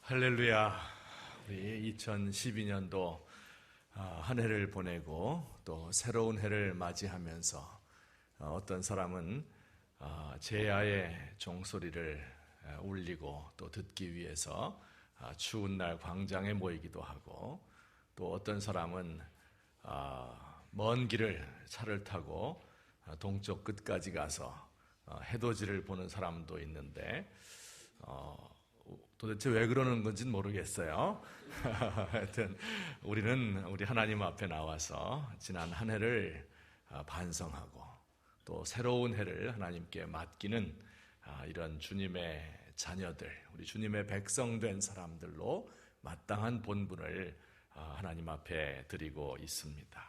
할렐루야. 우리 2012년도 한 해를 보내고 또 새로운 해를 맞이하면서 어떤 사람은 제야의 종소리를 울리고 또 듣기 위해서 추운 날 광장에 모이기도 하고, 또 어떤 사람은 먼 길을 차를 타고 동쪽 끝까지 가서 해돋이를 보는 사람도 있는데 도대체 왜 그러는 건지는 모르겠어요. 하여튼 우리 하나님 앞에 나와서 지난 한 해를 반성하고 또 새로운 해를 하나님께 맡기는 이런 주님의 자녀들, 우리 주님의 백성된 사람들로 마땅한 본분을 하나님 앞에 드리고 있습니다.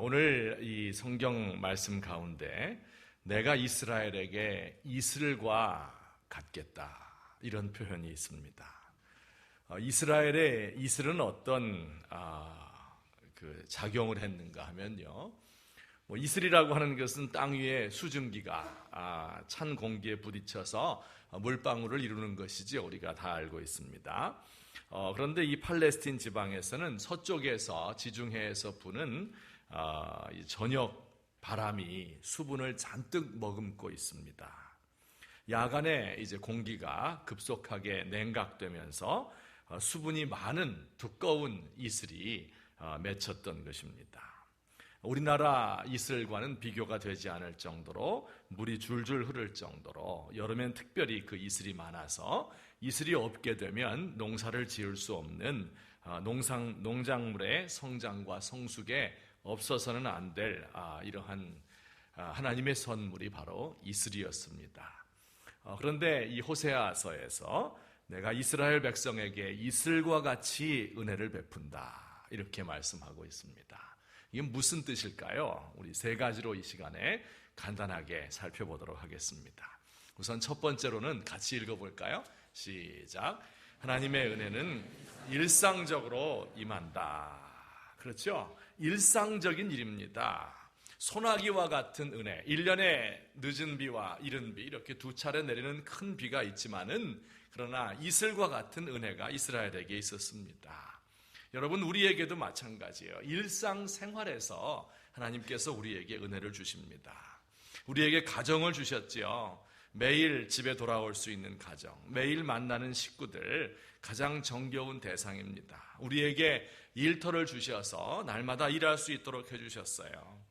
오늘 이 성경 말씀 가운데 내가 이스라엘에게 이슬과 같겠다, 이런 표현이 있습니다. 이스라엘의 이슬은 어떤 작용을 했는가 하면요, 이슬이라고 하는 것은 땅 위에 수증기가 찬 공기에 부딪혀서 물방울을 이루는 것이지 우리가 다 알고 있습니다. 그런데 이 팔레스틴 지방에서는 서쪽에서 지중해에서 부는 저녁 바람이 수분을 잔뜩 머금고 있습니다. 야간에 이제 공기가 급속하게 냉각되면서 수분이 많은 두꺼운 이슬이 맺혔던 것입니다. 우리나라 이슬과는 비교가 되지 않을 정도로 물이 줄줄 흐를 정도로 여름엔 특별히 그 이슬이 많아서 이슬이 없게 되면 농사를 지을 수 없는 농작물의 성장과 성숙에 없어서는 안 될 이러한 하나님의 선물이 바로 이슬이었습니다. 그런데 이 호세아서에서 내가 이스라엘 백성에게 이슬과 같이 은혜를 베푼다, 이렇게 말씀하고 있습니다. 이게 무슨 뜻일까요? 우리 세 가지로 이 시간에 간단하게 살펴보도록 하겠습니다. 우선 첫 번째로는 같이 읽어볼까요? 시작. 하나님의 은혜는 일상적으로 임한다. 그렇죠? 일상적인 일입니다. 소나기와 같은 은혜, 1년에 늦은 비와 이른 비, 이렇게 두 차례 내리는 큰 비가 있지만은, 그러나 이슬과 같은 은혜가 이스라엘에게 있었습니다. 여러분, 우리에게도 마찬가지예요. 일상생활에서 하나님께서 우리에게 은혜를 주십니다. 우리에게 가정을 주셨지요. 매일 집에 돌아올 수 있는 가정, 매일 만나는 식구들, 가장 정겨운 대상입니다. 우리에게 일터를 주셔서 날마다 일할 수 있도록 해주셨어요.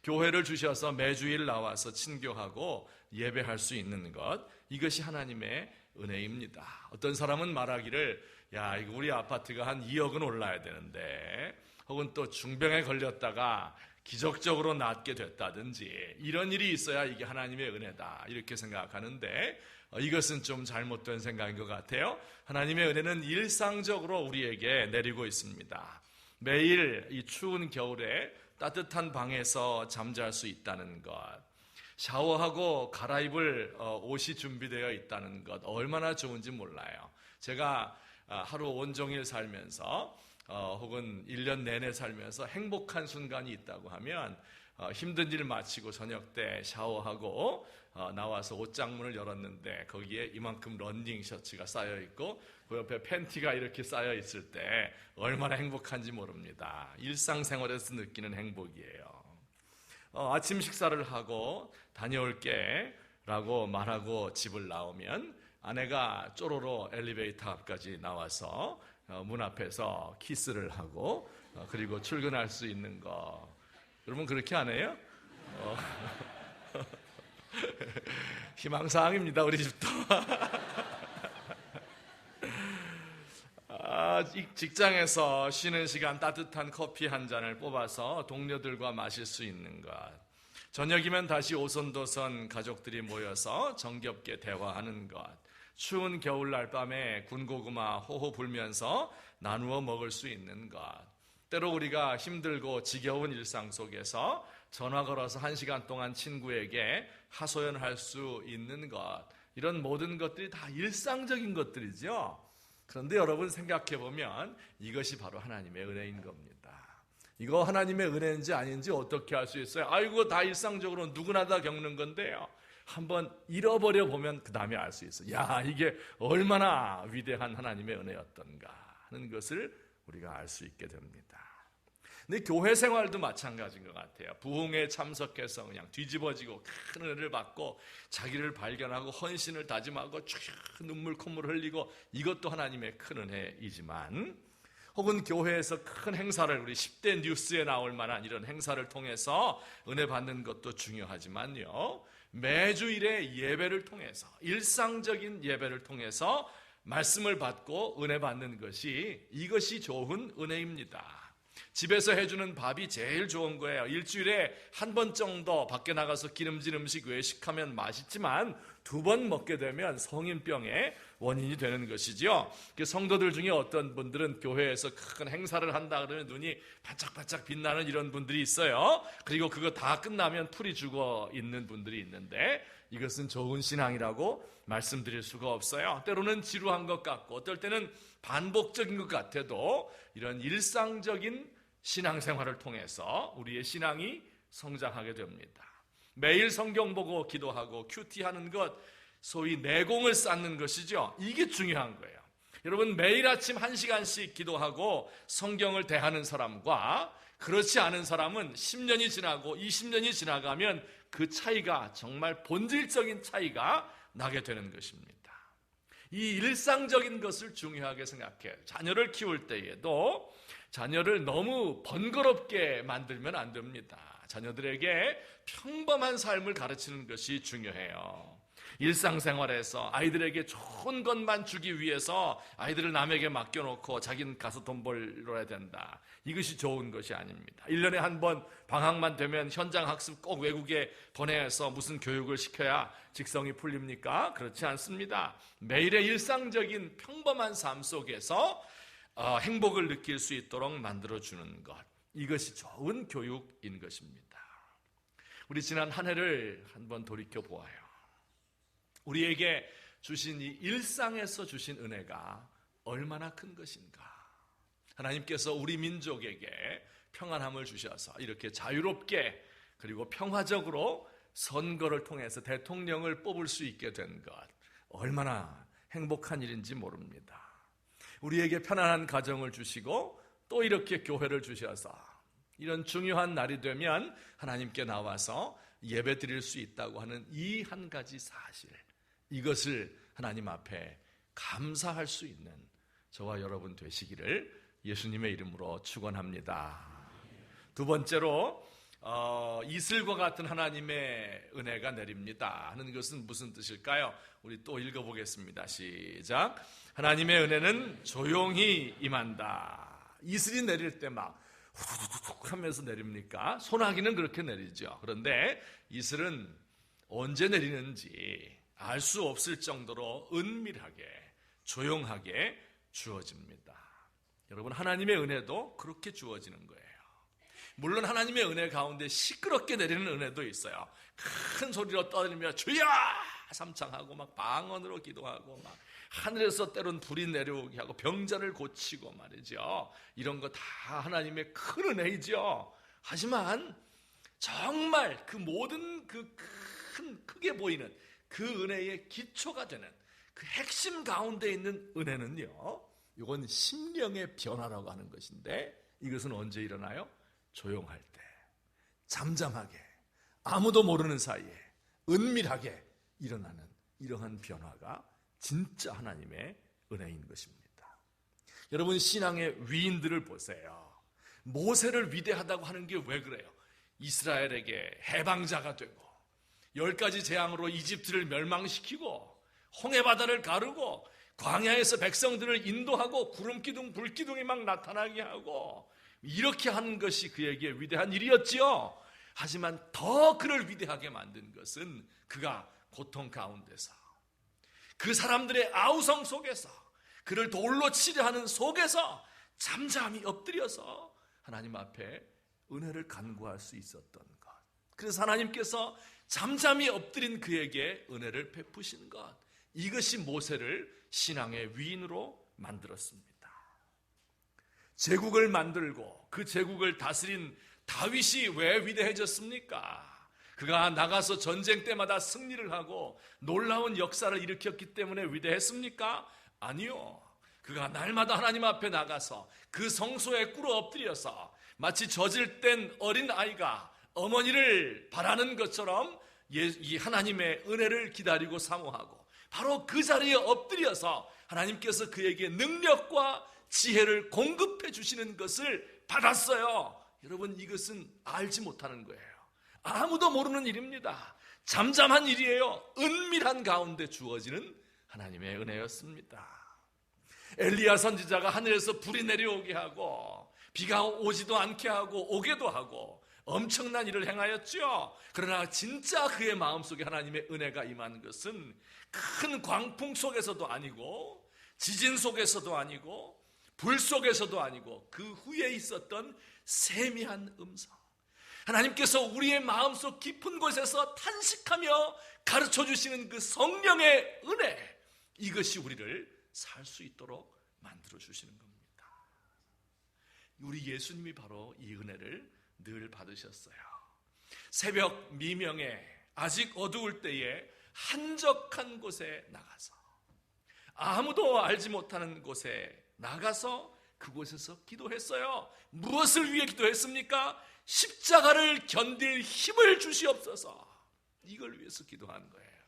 교회를 주셔서 매주일 나와서 친교하고 예배할 수 있는 것, 이것이 하나님의 은혜입니다. 어떤 사람은 말하기를, 야, 이거 우리 아파트가 한 2억은 올라야 되는데, 혹은 또 중병에 걸렸다가 기적적으로 낫게 됐다든지, 이런 일이 있어야 이게 하나님의 은혜다, 이렇게 생각하는데 이것은 좀 잘못된 생각인 것 같아요. 하나님의 은혜는 일상적으로 우리에게 내리고 있습니다. 매일 이 추운 겨울에 따뜻한 방에서 잠잘 수 있다는 것, 샤워하고 갈아입을 옷이 준비되어 있다는 것, 얼마나 좋은지 몰라요. 제가 하루 온종일 살면서 혹은 1년 내내 살면서 행복한 순간이 있다고 하면, 힘든 일 마치고 저녁 때 샤워하고 나와서 옷장문을 열었는데 거기에 이만큼 런닝 셔츠가 쌓여있고 그 옆에 팬티가 이렇게 쌓여있을 때 얼마나 행복한지 모릅니다. 일상생활에서 느끼는 행복이에요. 아침 식사를 하고 다녀올게 라고 말하고 집을 나오면 아내가 쪼로로 엘리베이터 앞까지 나와서 문 앞에서 키스를 하고 그리고 출근할 수 있는 거, 여러분 그렇게 안 해요? 희망사항입니다, 우리 집도. 직장에서 쉬는 시간 따뜻한 커피 한 잔을 뽑아서 동료들과 마실 수 있는 것, 저녁이면 다시 오손도손 가족들이 모여서 정겹게 대화하는 것, 추운 겨울날 밤에 군고구마 호호 불면서 나누어 먹을 수 있는 것, 때로 우리가 힘들고 지겨운 일상 속에서 전화 걸어서 1시간 동안 친구에게 하소연할 수 있는 것, 이런 모든 것들이 다 일상적인 것들이죠. 그런데 여러분 생각해보면 이것이 바로 하나님의 은혜인 겁니다. 이거 하나님의 은혜인지 아닌지 어떻게 알 수 있어요? 아이고, 다 일상적으로 누구나 다 겪는 건데요. 한번 잃어버려 보면 그 다음에 알 수 있어요. 야, 이게 얼마나 위대한 하나님의 은혜였던가 하는 것을 우리가 알 수 있게 됩니다. 근데 교회 생활도 마찬가지인 것 같아요. 부흥에 참석해서 그냥 뒤집어지고 큰 은혜를 받고 자기를 발견하고 헌신을 다짐하고 눈물 콧물 흘리고 이것도 하나님의 큰 은혜이지만, 혹은 교회에서 큰 행사를, 우리 10대 뉴스에 나올 만한 이런 행사를 통해서 은혜 받는 것도 중요하지만요, 매주일의 예배를 통해서, 일상적인 예배를 통해서 말씀을 받고 은혜 받는 것이, 이것이 좋은 은혜입니다. 집에서 해주는 밥이 제일 좋은 거예요. 일주일에 한 번 정도 밖에 나가서 기름진 음식 외식하면 맛있지만 2번 먹게 되면 성인병의 원인이 되는 것이죠. 성도들 중에 어떤 분들은 교회에서 큰 행사를 한다 그러면 눈이 반짝반짝 빛나는 이런 분들이 있어요. 그리고 그거 다 끝나면 풀이 죽어 있는 분들이 있는데, 이것은 좋은 신앙이라고 말씀드릴 수가 없어요. 때로는 지루한 것 같고 어떨 때는 반복적인 것 같아도 이런 일상적인 신앙생활을 통해서 우리의 신앙이 성장하게 됩니다. 매일 성경 보고 기도하고 큐티하는 것, 소위 내공을 쌓는 것이죠. 이게 중요한 거예요. 여러분, 매일 아침 1시간씩 기도하고 성경을 대하는 사람과 그렇지 않은 사람은 10년이 지나고 20년이 지나가면 그 차이가, 정말 본질적인 차이가 나게 되는 것입니다. 이 일상적인 것을 중요하게 생각해요. 자녀를 키울 때에도 자녀를 너무 번거롭게 만들면 안 됩니다. 자녀들에게 평범한 삶을 가르치는 것이 중요해요. 일상생활에서 아이들에게 좋은 것만 주기 위해서 아이들을 남에게 맡겨놓고 자기는 가서 돈 벌어야 된다, 이것이 좋은 것이 아닙니다. 1년에 한 번 방학만 되면 현장 학습 꼭 외국에 보내서 무슨 교육을 시켜야 직성이 풀립니까? 그렇지 않습니다. 매일의 일상적인 평범한 삶 속에서 행복을 느낄 수 있도록 만들어주는 것, 이것이 좋은 교육인 것입니다. 우리 지난 한 해를 한번 돌이켜보아요. 우리에게 주신 이 일상에서 주신 은혜가 얼마나 큰 것인가. 하나님께서 우리 민족에게 평안함을 주셔서 이렇게 자유롭게 그리고 평화적으로 선거를 통해서 대통령을 뽑을 수 있게 된 것, 얼마나 행복한 일인지 모릅니다. 우리에게 편안한 가정을 주시고 또 이렇게 교회를 주셔서 이런 중요한 날이 되면 하나님께 나와서 예배 드릴 수 있다고 하는 이 한 가지 사실, 이것을 하나님 앞에 감사할 수 있는 저와 여러분 되시기를 예수님의 이름으로 축원합니다. 두 번째로 이슬과 같은 하나님의 은혜가 내립니다 하는 것은 무슨 뜻일까요? 우리 또 읽어보겠습니다. 시작. 하나님의 은혜는 조용히 임한다. 이슬이 내릴 때 막 후두둑 하면서 내립니까? 소나기는 그렇게 내리죠. 그런데 이슬은 언제 내리는지 알 수 없을 정도로 은밀하게 조용하게 주어집니다. 여러분, 하나님의 은혜도 그렇게 주어지는 거예요. 물론 하나님의 은혜 가운데 시끄럽게 내리는 은혜도 있어요. 큰 소리로 떠들며 주여 삼창하고 막 방언으로 기도하고 막 하늘에서 때론 불이 내려오게 하고 병자를 고치고 말이죠. 이런 거 다 하나님의 큰 은혜이죠. 하지만 정말 그 모든 그 크게 보이는 그 은혜의 기초가 되는 그 핵심 가운데 있는 은혜는요, 이건 심령의 변화라고 하는 것인데, 이것은 언제 일어나요? 조용할 때, 잠잠하게, 아무도 모르는 사이에 은밀하게 일어나는 이러한 변화가 진짜 하나님의 은혜인 것입니다. 여러분, 신앙의 위인들을 보세요. 모세를 위대하다고 하는 게 왜 그래요? 이스라엘에게 해방자가 되고 10가지 재앙으로 이집트를 멸망시키고 홍해바다를 가르고 광야에서 백성들을 인도하고 구름기둥 불기둥이 막 나타나게 하고 이렇게 하는 것이 그에게 위대한 일이었지요. 하지만 더 그를 위대하게 만든 것은 그가 고통 가운데서, 그 사람들의 아우성 속에서, 그를 돌로 치려 하는 속에서 잠잠히 엎드려서 하나님 앞에 은혜를 간구할 수 있었던 것. 그래서 하나님께서 잠잠히 엎드린 그에게 은혜를 베푸신 것, 이것이 모세를 신앙의 위인으로 만들었습니다. 제국을 만들고 그 제국을 다스린 다윗이 왜 위대해졌습니까? 그가 나가서 전쟁 때마다 승리를 하고 놀라운 역사를 일으켰기 때문에 위대했습니까? 아니요. 그가 날마다 하나님 앞에 나가서 그 성소에 꿇어 엎드려서 마치 젖을 뗀 어린 아이가 어머니를 바라는 것처럼 이 하나님의 은혜를 기다리고 사모하고 바로 그 자리에 엎드려서 하나님께서 그에게 능력과 지혜를 공급해 주시는 것을 받았어요. 여러분, 이것은 알지 못하는 거예요. 아무도 모르는 일입니다. 잠잠한 일이에요. 은밀한 가운데 주어지는 하나님의 은혜였습니다. 엘리야 선지자가 하늘에서 불이 내려오게 하고 비가 오지도 않게 하고 오게도 하고 엄청난 일을 행하였죠. 그러나 진짜 그의 마음속에 하나님의 은혜가 임한 것은 큰 광풍 속에서도 아니고 지진 속에서도 아니고 불 속에서도 아니고 그 후에 있었던 세미한 음성, 하나님께서 우리의 마음속 깊은 곳에서 탄식하며 가르쳐주시는 그 성령의 은혜, 이것이 우리를 살 수 있도록 만들어주시는 겁니다. 우리 예수님이 바로 이 은혜를 늘 받으셨어요. 새벽 미명에 아직 어두울 때에 한적한 곳에 나가서, 아무도 알지 못하는 곳에 나가서 그곳에서 기도했어요. 무엇을 위해 기도했습니까? 십자가를 견딜 힘을 주시옵소서. 이걸 위해서 기도한 거예요.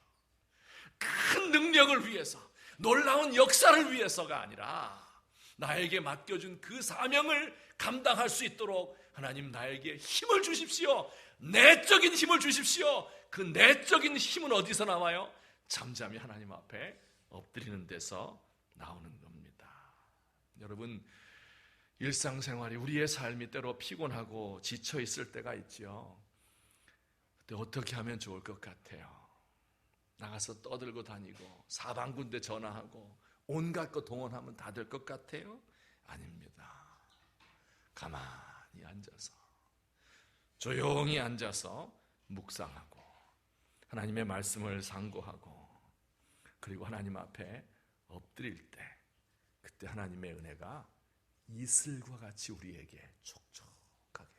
큰 능력을 위해서, 놀라운 역사를 위해서가 아니라 나에게 맡겨준 그 사명을 감당할 수 있도록 하나님 나에게 힘을 주십시오. 내적인 힘을 주십시오. 그 내적인 힘은 어디서 나와요? 잠잠히 하나님 앞에 엎드리는 데서 나오는 겁니다. 여러분, 일상생활이, 우리의 삶이 때로 피곤하고 지쳐 있을 때가 있지요. 그때 어떻게 하면 좋을 것 같아요? 나가서 떠들고 다니고 사방군데 전화하고 온갖 거 동원하면 다 될 것 같아요? 아닙니다. 가만히 앉아서, 조용히 앉아서 묵상하고 하나님의 말씀을 상고하고 그리고 하나님 앞에 엎드릴 때, 그때 하나님의 은혜가 이슬과 같이 우리에게 촉촉하게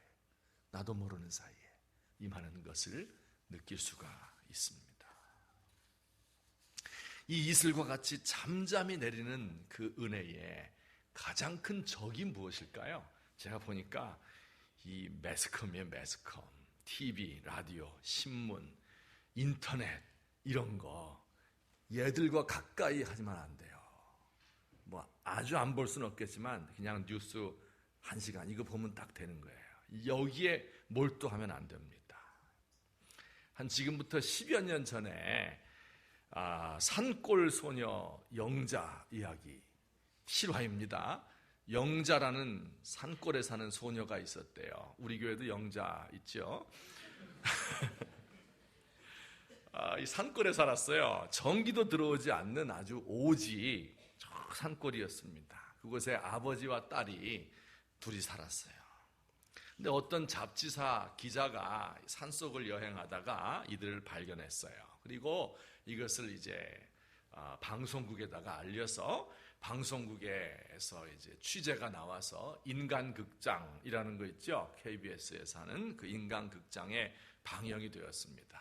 나도 모르는 사이에 임하는 것을 느낄 수가 있습니다. 이 이슬과 같이 잠잠히 내리는 그 은혜의 가장 큰 적이 무엇일까요? 제가 보니까 이 매스컴이에요. 매스컴, TV, 라디오, 신문, 인터넷, 이런 거 얘들과 가까이 하지만 안 돼요. 뭐 아주 안 볼 수는 없겠지만 그냥 뉴스 1시간 이거 보면 딱 되는 거예요. 여기에 몰두하면 안 됩니다. 한 지금부터 10여 년 전에 산골 소녀 영자 이야기, 실화입니다. 영자라는 산골에 사는 소녀가 있었대요. 우리 교회도 영자 있죠. 이 산골에 살았어요. 전기도 들어오지 않는 아주 오지 산골이었습니다. 그곳에 아버지와 딸이 둘이 살았어요. 근데 어떤 잡지사 기자가 산속을 여행하다가 이들을 발견했어요. 그리고 이것을 이제 방송국에다가 알려서 방송국에서 이제 취재가 나와서 인간극장이라는 거 있죠. KBS에서 하는 그 인간극장에 방영이 되었습니다.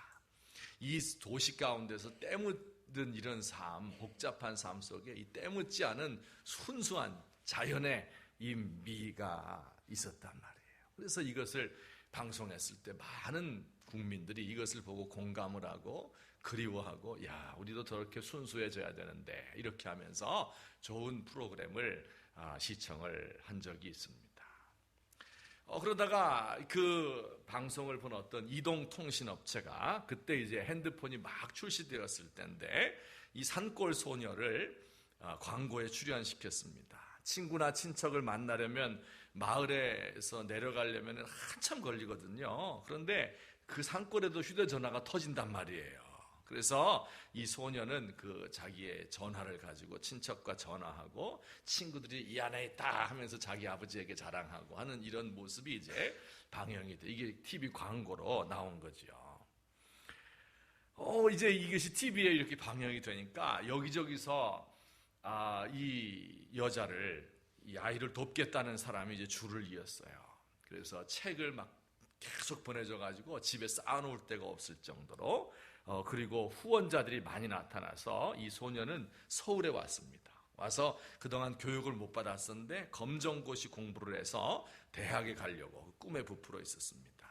이 도시 가운데서 때묻은 이런 삶, 복잡한 삶 속에 이 때묻지 않은 순수한 자연의 이 미가 있었단 말이에요. 그래서 이것을 방송했을 때 많은 국민들이 이것을 보고 공감을 하고 그리워하고, 야, 우리도 저렇게 순수해져야 되는데, 이렇게 하면서 좋은 프로그램을 시청을 한 적이 있습니다. 그러다가 그 방송을 본 어떤 이동통신업체가, 그때 이제 핸드폰이 막 출시되었을 때인데, 이 산골 소녀를 광고에 출연시켰습니다. 친구나 친척을 만나려면 마을에서 내려가려면 한참 걸리거든요. 그런데 그 산골에도 휴대전화가 터진단 말이에요. 그래서 이 소녀는 그 자기의 전화를 가지고 친척과 전화하고 친구들이 이 안에 있다 하면서 자기 아버지에게 자랑하고 하는 이런 모습이 이제 방영이 돼. 이게 TV 광고로 나온 거죠. 이제 이것이 TV에 이렇게 방영이 되니까 여기저기서 이 여자를, 이 아이를 돕겠다는 사람이 이제 줄을 이었어요. 그래서 책을 막 계속 보내줘가지고 집에 쌓아놓을 데가 없을 정도로 그리고 후원자들이 많이 나타나서 이 소녀는 서울에 왔습니다. 와서 그동안 교육을 못 받았었는데 검정고시 공부를 해서 대학에 가려고 꿈에 부풀어 있었습니다.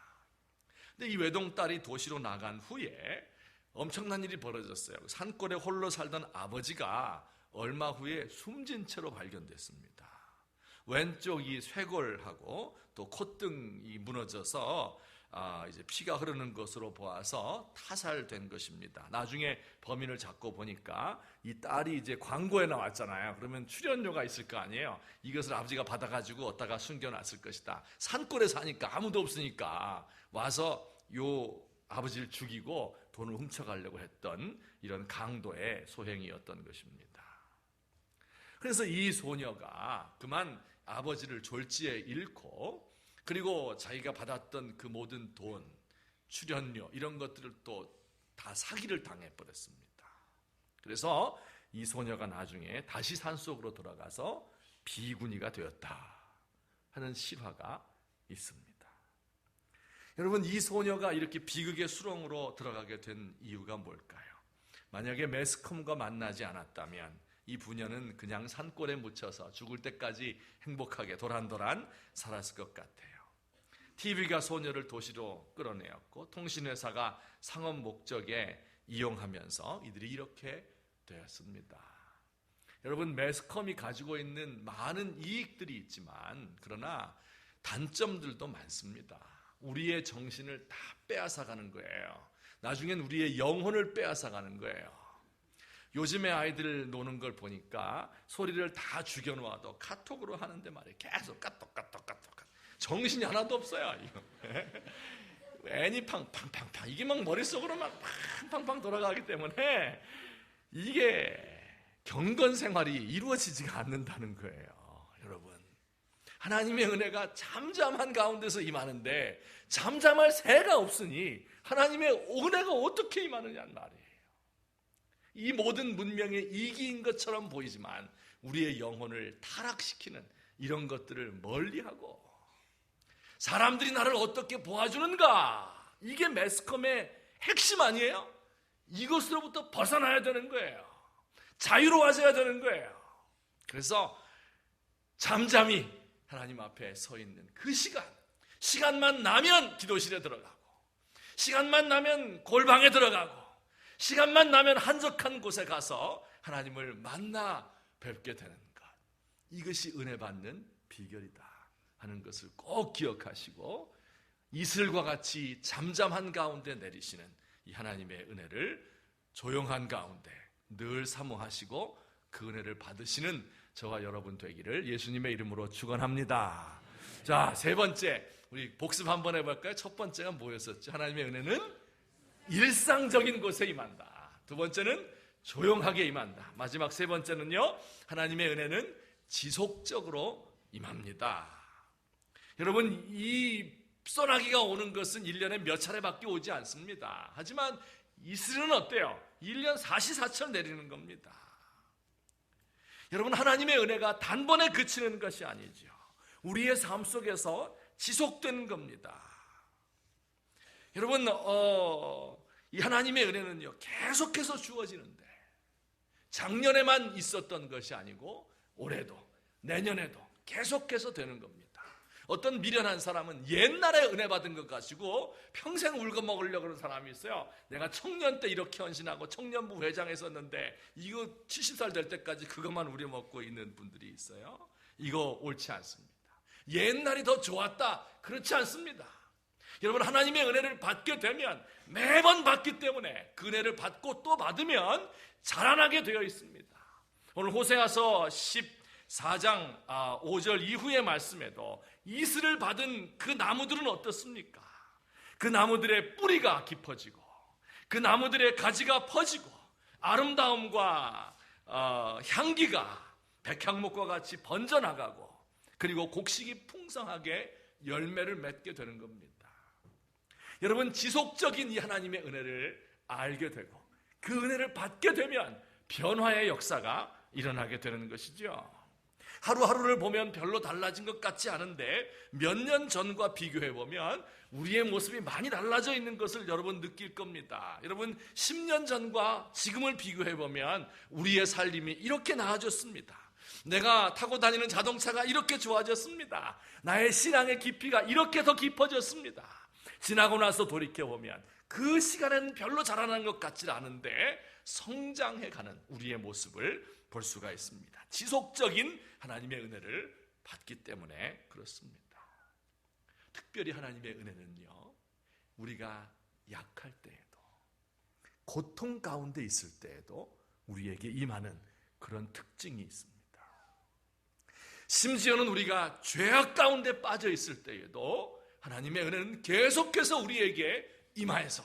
근데 이 외동딸이 도시로 나간 후에 엄청난 일이 벌어졌어요. 산골에 홀로 살던 아버지가 얼마 후에 숨진 채로 발견됐습니다. 왼쪽 이 쇄골하고 또 콧등이 무너져서 이제 피가 흐르는 것으로 보아서 타살된 것입니다. 나중에 범인을 잡고 보니까 이 딸이 이제 광고에 나왔잖아요. 그러면 출연료가 있을 거 아니에요. 이것을 아버지가 받아가지고 어디다가 숨겨놨을 것이다. 산골에 사니까 아무도 없으니까 와서 요 아버지를 죽이고 돈을 훔쳐가려고 했던 이런 강도의 소행이었던 것입니다. 그래서 이 소녀가 그만 아버지를 졸지에 잃고 그리고 자기가 받았던 그 모든 돈, 출연료 이런 것들을 또 다 사기를 당해버렸습니다. 그래서 이 소녀가 나중에 다시 산속으로 돌아가서 비구니가 되었다 하는 실화가 있습니다. 여러분, 이 소녀가 이렇게 비극의 수렁으로 들어가게 된 이유가 뭘까요? 만약에 매스컴과 만나지 않았다면 이 부녀는 그냥 산골에 묻혀서 죽을 때까지 행복하게 도란도란 살았을 것 같아요. TV가 소녀를 도시로 끌어내었고 통신회사가 상업 목적에 이용하면서 이들이 이렇게 되었습니다. 여러분, 매스컴이 가지고 있는 많은 이익들이 있지만 그러나 단점들도 많습니다. 우리의 정신을 다 빼앗아가는 거예요. 나중엔 우리의 영혼을 빼앗아가는 거예요. 요즘에 아이들 노는 걸 보니까 소리를 다 죽여놓아도 카톡으로 하는데 말이에요. 계속 까똑 정신이 하나도 없어요. 이거. 애니팡 팡팡팡 이게 막 머릿속으로만 팡팡팡 돌아가기 때문에 이게 경건 생활이 이루어지지가 않는다는 거예요. 여러분, 하나님의 은혜가 잠잠한 가운데서 임하는데 잠잠할 새가 없으니 하나님의 은혜가 어떻게 임하느냐는 말이에요. 이 모든 문명의 이기인 것처럼 보이지만 우리의 영혼을 타락시키는 이런 것들을 멀리하고 사람들이 나를 어떻게 보아주는가, 이게 매스컴의 핵심 아니에요? 이것으로부터 벗어나야 되는 거예요. 자유로워져야 되는 거예요. 그래서 잠잠히 하나님 앞에 서 있는 그 시간만 나면 기도실에 들어가고, 시간만 나면 골방에 들어가고, 시간만 나면 한적한 곳에 가서 하나님을 만나 뵙게 되는 것, 이것이 은혜 받는 비결이다 하는 것을 꼭 기억하시고 이슬과 같이 잠잠한 가운데 내리시는 이 하나님의 은혜를 조용한 가운데 늘 사모하시고 그 은혜를 받으시는 저와 여러분 되기를 예수님의 이름으로 축원합니다. 자, 세 번째, 우리 복습 한번 해볼까요? 첫 번째가 뭐였었죠? 하나님의 은혜는 일상적인 곳에 임한다. 두 번째는 조용하게 임한다. 마지막 세 번째는요, 하나님의 은혜는 지속적으로 임합니다. 여러분, 이 소나기가 오는 것은 1년에 몇 차례밖에 오지 않습니다. 하지만 이슬은 어때요? 1년 사시사철 내리는 겁니다. 여러분, 하나님의 은혜가 단번에 그치는 것이 아니죠. 우리의 삶 속에서 지속되는 겁니다. 여러분, 이 하나님의 은혜는요, 계속해서 주어지는데 작년에만 있었던 것이 아니고 올해도 내년에도 계속해서 되는 겁니다. 어떤 미련한 사람은 옛날에 은혜 받은 것 가지고 평생 울고 먹으려고 하는 사람이 있어요. 내가 청년 때 이렇게 헌신하고 청년부 회장 했었는데 이거 70살 될 때까지 그것만 우려먹고 있는 분들이 있어요. 이거 옳지 않습니다. 옛날이 더 좋았다, 그렇지 않습니다. 여러분, 하나님의 은혜를 받게 되면 매번 받기 때문에 그 은혜를 받고 또 받으면 자라나게 되어 있습니다. 오늘 호세아서 14장 5절 이후의 말씀에도 이슬을 받은 그 나무들은 어떻습니까? 그 나무들의 뿌리가 깊어지고 그 나무들의 가지가 퍼지고 아름다움과 향기가 백향목과 같이 번져나가고 그리고 곡식이 풍성하게 열매를 맺게 되는 겁니다. 여러분, 지속적인 이 하나님의 은혜를 알게 되고 그 은혜를 받게 되면 변화의 역사가 일어나게 되는 것이죠. 하루하루를 보면 별로 달라진 것 같지 않은데 몇 년 전과 비교해 보면 우리의 모습이 많이 달라져 있는 것을 여러분 느낄 겁니다. 여러분 10년 전과 지금을 비교해 보면 우리의 삶이 이렇게 나아졌습니다. 내가 타고 다니는 자동차가 이렇게 좋아졌습니다. 나의 신앙의 깊이가 이렇게 더 깊어졌습니다. 지나고 나서 돌이켜보면 그 시간에는 별로 자라난 것 같지 않은데 성장해가는 우리의 모습을 볼 수가 있습니다. 지속적인 하나님의 은혜를 받기 때문에 그렇습니다. 특별히 하나님의 은혜는요, 우리가 약할 때에도 고통 가운데 있을 때에도 우리에게 임하는 그런 특징이 있습니다. 심지어는 우리가 죄악 가운데 빠져 있을 때에도 하나님의 은혜는 계속해서 우리에게 임하여서,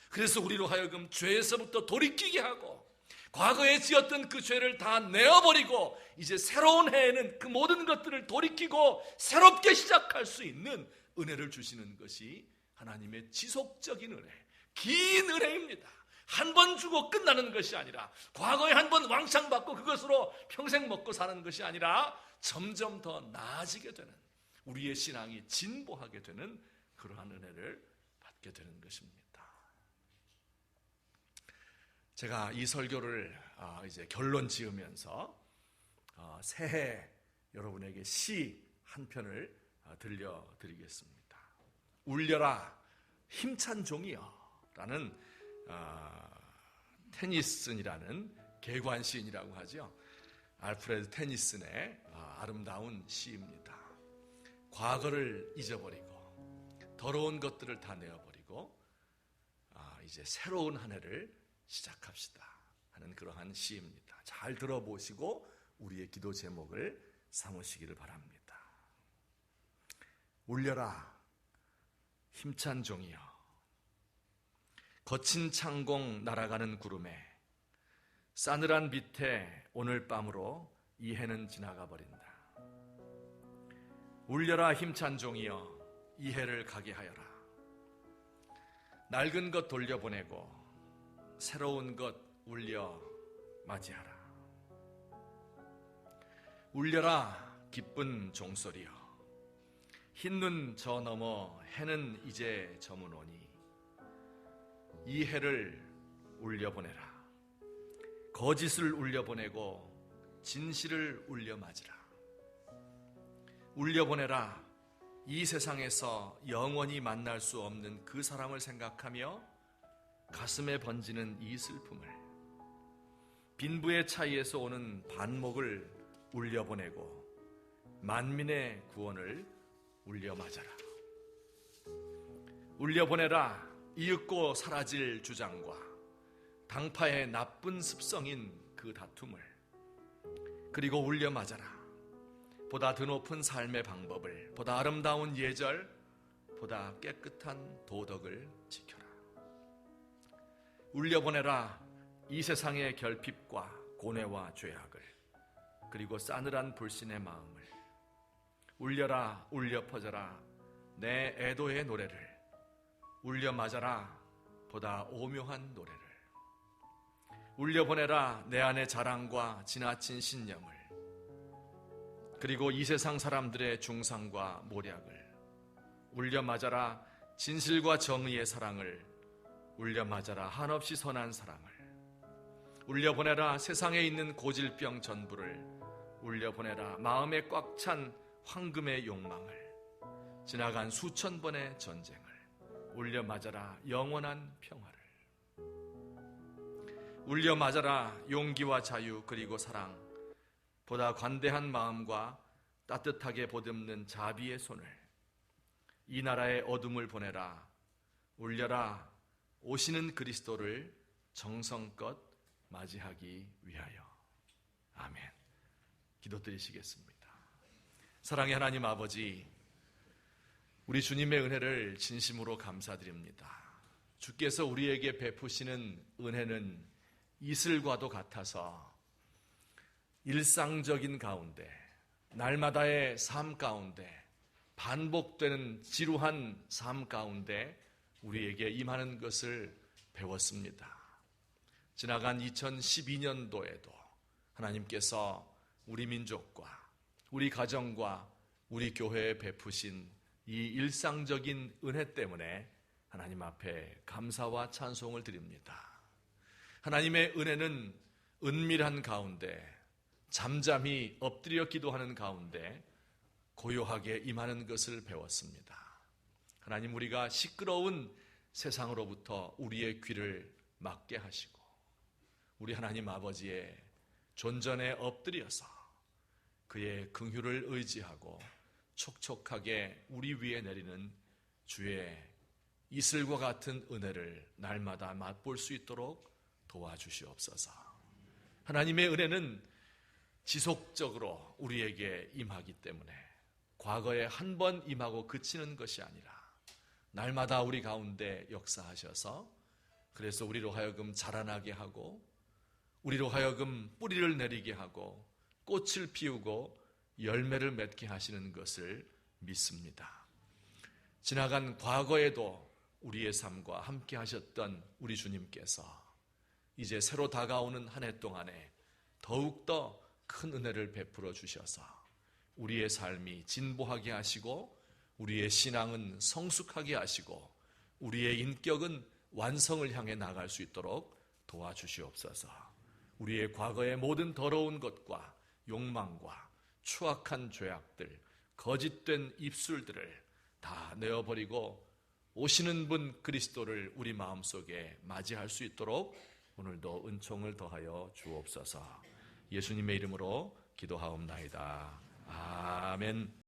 그래서 우리로 하여금 죄에서부터 돌이키게 하고 과거에 지었던 그 죄를 다 내어버리고 이제 새로운 해에는 그 모든 것들을 돌이키고 새롭게 시작할 수 있는 은혜를 주시는 것이 하나님의 지속적인 은혜, 긴 은혜입니다. 한 번 주고 끝나는 것이 아니라, 과거에 한 번 왕창 받고 그것으로 평생 먹고 사는 것이 아니라 점점 더 나아지게 되는, 우리의 신앙이 진보하게 되는 그러한 은혜를 받게 되는 것입니다. 제가 이 설교를 이제 결론 지으면서 새해 여러분에게 시 한 편을 들려드리겠습니다. 울려라 힘찬 종이여 라는 테니슨이라는 개관 시인이라고 하죠. 알프레드 테니슨의 아름다운 시입니다. 과거를 잊어버리고 더러운 것들을 다 내어버리고 이제 새로운 한 해를 시작합시다 하는 그러한 시입니다. 잘 들어보시고 우리의 기도 제목을 삼으시기를 바랍니다. 울려라 힘찬 종이여, 거친 창공 날아가는 구름에 싸늘한 빛에 오늘 밤으로 이 해는 지나가 버린다. 울려라 힘찬 종이여, 이 해를 가게 하여라. 낡은 것 돌려보내고 새로운 것 울려 맞이하라. 울려라 기쁜 종소리여, 흰눈 저 너머 해는 이제 저무노니 이 해를 울려보내라. 거짓을 울려보내고 진실을 울려 맞으라. 울려보내라. 이 세상에서 영원히 만날 수 없는 그 사람을 생각하며 가슴에 번지는 이 슬픔을, 빈부의 차이에서 오는 반목을 울려보내고 만민의 구원을 울려 맞아라. 울려보내라. 이윽고 사라질 주장과 당파의 나쁜 습성인 그 다툼을, 그리고 울려 맞아라. 보다 드높은 삶의 방법을, 보다 아름다운 예절, 보다 깨끗한 도덕을 지켜라. 울려보내라. 이 세상의 결핍과 고뇌와 죄악을, 그리고 싸늘한 불신의 마음을. 울려라 울려 퍼져라 내 애도의 노래를, 울려 맞아라 보다 오묘한 노래를. 울려보내라 내 안의 자랑과 지나친 신념을, 그리고 이 세상 사람들의 중상과 모략을. 울려 맞아라 진실과 정의의 사랑을, 울려 맞아라 한없이 선한 사랑을. 울려보내라 세상에 있는 고질병 전부를, 울려보내라 마음에 꽉 찬 황금의 욕망을, 지나간 수천 번의 전쟁을. 울려 맞아라 영원한 평화를. 울려 맞아라 용기와 자유 그리고 사랑, 보다 관대한 마음과 따뜻하게 보듬는 자비의 손을. 이 나라의 어둠을 보내라. 울려라 오시는 그리스도를 정성껏 맞이하기 위하여. 아멘. 기도드리시겠습니다. 사랑의 하나님 아버지, 우리 주님의 은혜를 진심으로 감사드립니다. 주께서 우리에게 베푸시는 은혜는 이슬과도 같아서 일상적인 가운데, 날마다의 삶 가운데, 반복되는 지루한 삶 가운데 우리에게 임하는 것을 배웠습니다. 지나간 2012년도에도 하나님께서 우리 민족과 우리 가정과 우리 교회에 베푸신 이 일상적인 은혜 때문에 하나님 앞에 감사와 찬송을 드립니다. 하나님의 은혜는 은밀한 가운데, 잠잠히 엎드려 기도하는 가운데 고요하게 임하는 것을 배웠습니다. 하나님, 우리가 시끄러운 세상으로부터 우리의 귀를 막게 하시고 우리 하나님 아버지의 존전에 엎드려서 그의 긍휼을 의지하고 촉촉하게 우리 위에 내리는 주의 이슬과 같은 은혜를 날마다 맛볼 수 있도록 도와주시옵소서. 하나님의 은혜는 지속적으로 우리에게 임하기 때문에 과거에 한 번 임하고 그치는 것이 아니라 날마다 우리 가운데 역사하셔서 그래서 우리로 하여금 자라나게 하고 우리로 하여금 뿌리를 내리게 하고 꽃을 피우고 열매를 맺게 하시는 것을 믿습니다. 지나간 과거에도 우리의 삶과 함께 하셨던 우리 주님께서 이제 새로 다가오는 한 해 동안에 더욱더 큰 은혜를 베풀어 주셔서 우리의 삶이 진보하게 하시고 우리의 신앙은 성숙하게 하시고 우리의 인격은 완성을 향해 나갈 수 있도록 도와주시옵소서. 우리의 과거의 모든 더러운 것과 욕망과 추악한 죄악들, 거짓된 입술들을 다 내어버리고 오시는 분 그리스도를 우리 마음속에 맞이할 수 있도록 오늘도 은총을 더하여 주옵소서. 예수님의 이름으로 기도하옵나이다. 아멘.